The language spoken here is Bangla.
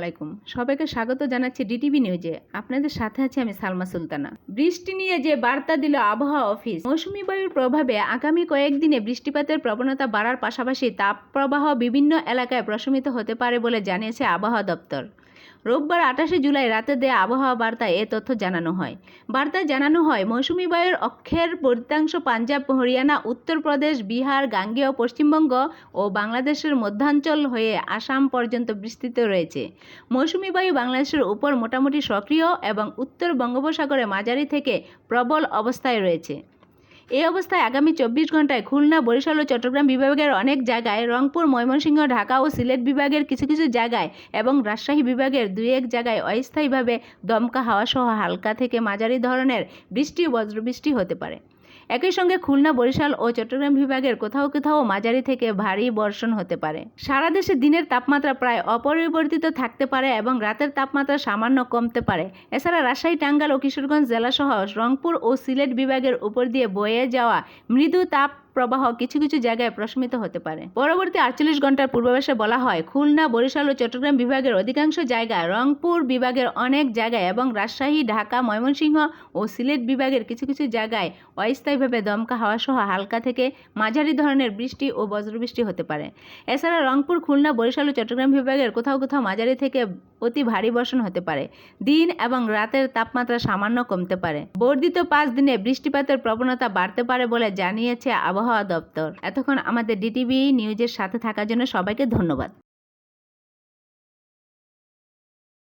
আলাইকুম। সবাইকে স্বাগত জানাচ্ছি ডিটিভি নিউজে। আপনাদের সাথে আছি আমি সালমা সুলতানা। বৃষ্টি নিয়ে যে বার্তা দিল আবহাওয়া অফিস। মৌসুমী বায়ুর প্রভাবে আগামী কয়েকদিনে বৃষ্টিপাতের প্রবণতা বাড়ার পাশাপাশি তাপপ্রবাহ বিভিন্ন এলাকায় প্রশমিত হতে পারে বলে জানিয়েছে আবহাওয়া দপ্তর। রোববার 28 জুলাই রাতে দেয়া আবহাওয়া বার্তায় এ তথ্য জানানো হয়। বার্তায় জানানো হয়, মৌসুমী বায়ুর অক্ষের বর্ধিতাংশ পাঞ্জাব, হরিয়ানা, উত্তরপ্রদেশ, বিহার, গাঙ্গেয় পশ্চিমবঙ্গ ও বাংলাদেশের মধ্যাঞ্চল হয়ে আসাম পর্যন্ত বিস্তৃত রয়েছে। মৌসুমী বায়ু বাংলাদেশের উপর মোটামুটি সক্রিয় এবং উত্তর বঙ্গোপসাগরে মাঝারি থেকে প্রবল অবস্থায় রয়েছে। এই অবস্থায় আগামী 24 ঘন্টায় খুলনা, বরিশাল ও চট্টগ্রাম বিভাগের অনেক জায়গায়, রংপুর, ময়মনসিংহ, ঢাকা ও সিলেট বিভাগের কিছু কিছু জায়গায় এবং রাজশাহী বিভাগের 2-1 জায়গায় অস্থায়ীভাবে দমকা হাওয়া সহ হালকা থেকে মাঝারি ধরনের বৃষ্টি ও বজ্রবৃষ্টি হতে পারে। একই সঙ্গে খুলনা, বরিশাল ও চট্টগ্রাম বিভাগের কোথাও কোথাও মাঝারি থেকে ভারী বর্ষণ হতে পারে। সারা দেশে দিনের তাপমাত্রা প্রায় অপরিবর্তিত থাকতে পারে এবং রাতের তাপমাত্রা সামান্য কমতে পারে। এছাড়া রাজশাহী, টাঙ্গাইল ও কিশোরগঞ্জ জেলাসহ রংপুর ও সিলেট বিভাগের উপর দিয়ে বয়ে যাওয়া মৃদু তাপ প্রবাহ কিছু কিছু জায়গায় প্রশমিত হতে পারে। পরবর্তী 48 ঘন্টার পূর্বাভাসে বলা হয়, খুলনা, বরিশাল ও চট্টগ্রাম বিভাগের অধিকাংশ জায়গায়, রংপুর বিভাগের অনেক জায়গায় এবং রাজশাহী, ঢাকা, ময়মনসিংহ ও সিলেট বিভাগের কিছু কিছু জায়গায় অস্থায়ীভাবে দমকা হাওয়া সহ হালকা থেকে মাঝারি ধরনের বৃষ্টি ও বজ্রবৃষ্টি হতে পারে। এছাড়া রংপুর, খুলনা, বরিশাল ও চট্টগ্রাম বিভাগের কোথাও কোথাও মাঝারি থেকে অতি ভারী বর্ষণ হতে পারে। দিন এবং রাতের তাপমাত্রা সামান্য কমতে পারে। বর্ধিত 5 দিনে বৃষ্টিপাতের প্রবণতা বাড়তে পারে বলে জানিয়েছে আবহাওয়া দপ্তর। এতক্ষণ আমাদের ডিটিভি নিউজের সাথে থাকার জন্য সবাইকে ধন্যবাদ।